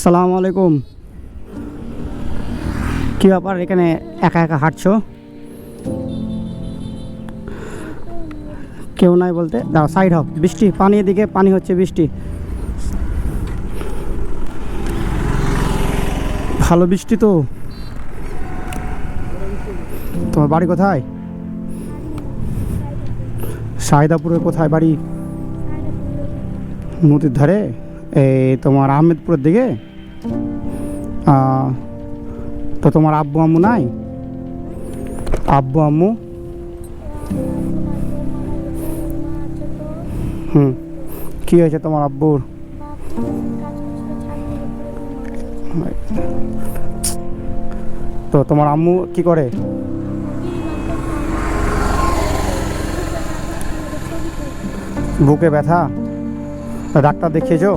আসসালামু আলাইকুম। কী ব্যাপার এখানে একা একা হাঁটছো? কেউ নাই বলতে দাঁড়াও, সাইড হও। বৃষ্টি, পানি এদিকে পানি হচ্ছে, বৃষ্টি, ভালো বৃষ্টি। তো তোমার বাড়ি কোথায়? সাইদাপুরে কোথায় বাড়ি? নদীর ধারে, এই তোমার আহমেদপুরের দিকে। তো তোমার আব্বু আম্মু নাই? আব্বু আম্মু কি হয়েছে তোমার আব্বুর? তো তোমার আম্মু কি করে? বুকে ব্যথা, ডাক্তার দেখিয়েছো?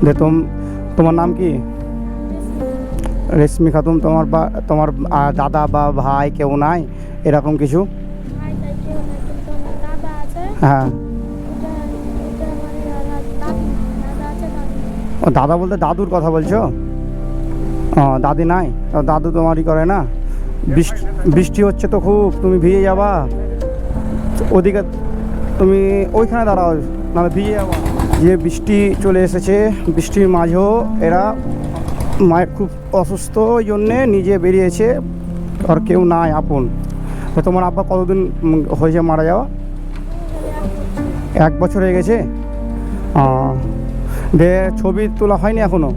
দে তোমার নাম কি? রেশমি খাতুন। তোমার দাদা বা ভাই কেউ নাই এরকম কিছু? হ্যাঁ, ও দাদা বলতে দাদুর কথা বলছো? ও দাদি নাই? দাদু তোমারই করে না? বৃষ্টি হচ্ছে তো খুব, তুমি ভিজে যাবা। ওদিকে তুমি ওইখানে দাঁড়াও, নাহলে ভিজে যাবা। যে বৃষ্টি চলে এসেছে, বৃষ্টির মাঝেও এরা মায়ের খুব অসুস্থ, ওই জন্যে নিজে বেরিয়েছে, আর কেউ নাই আপন। তো তোমার আব্বা কতদিন হয়েছে মারা যাওয়া? 1 বছর হয়ে গেছে। ছবি তোলা হয়নি এখনো?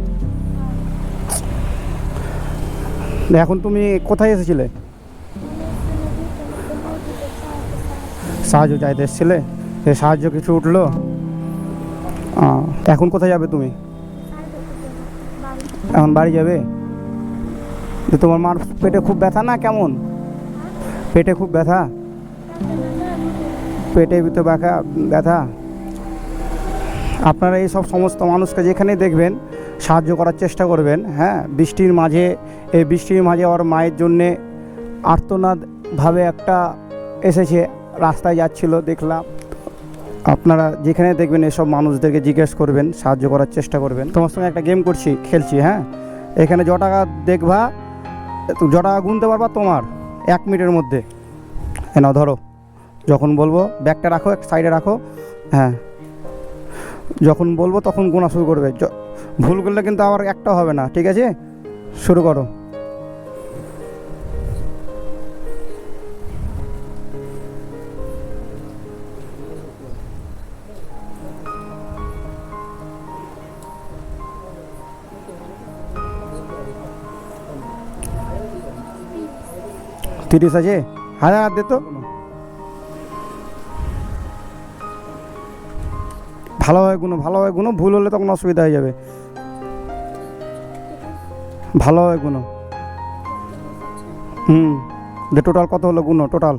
এখন তুমি কোথায় এসেছিলে? সাহায্য চাইতে এসেছিলে? সাহায্য কিছু উঠলো? এখন কোথায় যাবে তুমি? এখন বাড়ি যাবে? তোমার মার পেটে খুব ব্যথা না কেমন? পেটে খুব ব্যথা, পেটে ভিতরে ব্যথা। আপনারা এই সব সমস্ত মানুষকে যেখানে দেখবেন সাহায্য করার চেষ্টা করবেন। হ্যাঁ, বৃষ্টির মাঝে ওর মায়ের জন্যে আর্তনাদভাবে একটা এসেছে, রাস্তায় যাচ্ছিল দেখলাম। আপনারা যেখানে দেখবেন এসব মানুষদেরকে জিজ্ঞেস করবেন, সাহায্য করার চেষ্টা করবেন। তোমার সঙ্গে একটা গেম খেলছি। হ্যাঁ, এখানে টাকা দেখবা, টাকা গুনতে পারবা তোমার 1 মিনিটের মধ্যে। নাও ধরো, যখন বলবো ব্যাগটা রাখো, এক সাইডে রাখো। হ্যাঁ, যখন বলবো তখন গোনা শুরু করবে। ভুল করলে কিন্তু আবার একটা হবে না, ঠিক আছে? শুরু করো। তিরিশ আছে? হাজার দে তো। ভালোভাবে গুনো, ভুল হলে তখন অসুবিধা হয়ে যাবে। ভালোভাবে গুনো। টোটাল কত হলো গুনো, টোটাল।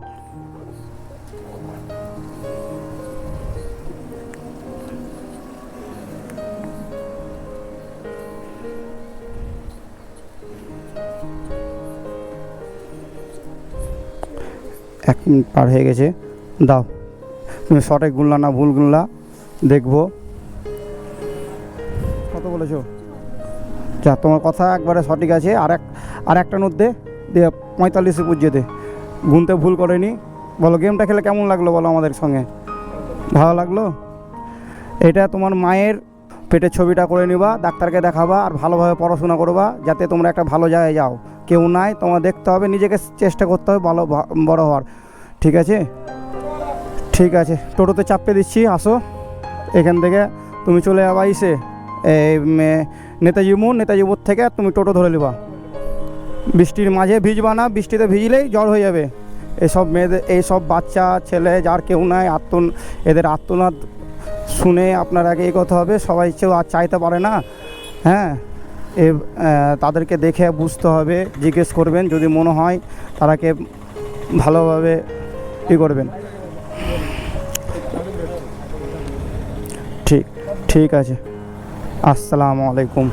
এক মিনিট পার হয়ে গেছে, দাও। তুমি সঠিক গুনলা না ভুল গুনলা দেখবো। কত বলেছো? যা, তোমার কথা একবারে সঠিক আছে। আর একটা নোট দে, 45 পুজিয়ে দে। গুনতে ভুল করেনি। বলো, গেমটা খেলে কেমন লাগলো বলো আমাদের সঙ্গে? ভালো লাগলো? এটা তোমার মায়ের পেটের ছবিটা করে নিবা, ডাক্তারকে দেখাবা, আর ভালোভাবে পড়াশোনা করবা, যাতে তোমরা একটা ভালো জায়গায় যাও। কেউ নাই, তোমার দেখতে হবে, নিজেকে চেষ্টা করতে হবে ভালো বড় হওয়ার। ঠিক আছে? ঠিক আছে, টোটোতে চাপতে দিচ্ছি, আসো। এখান থেকে তুমি চলে যাবা এই নেতাজি মোড় থেকে তুমি টোটো ধরে নিবা। বৃষ্টির মাঝে ভিজবা না, বৃষ্টিতে ভিজলেই জ্বর হয়ে যাবে। এইসব বাচ্চা ছেলে যার কেউ নাই, এদের আর্তনাদ শুনে আপনার আগে এগোতে হবে। সবাই আর চাইতে পারে না। হ্যাঁ, তাদেরকে দেখে বুঝতে হবে, জিজ্ঞেস করবেন, যদি মনে হয় তারাকে ভালোভাবে করবেন। ঠিক আছে, আসসালামু আলাইকুম।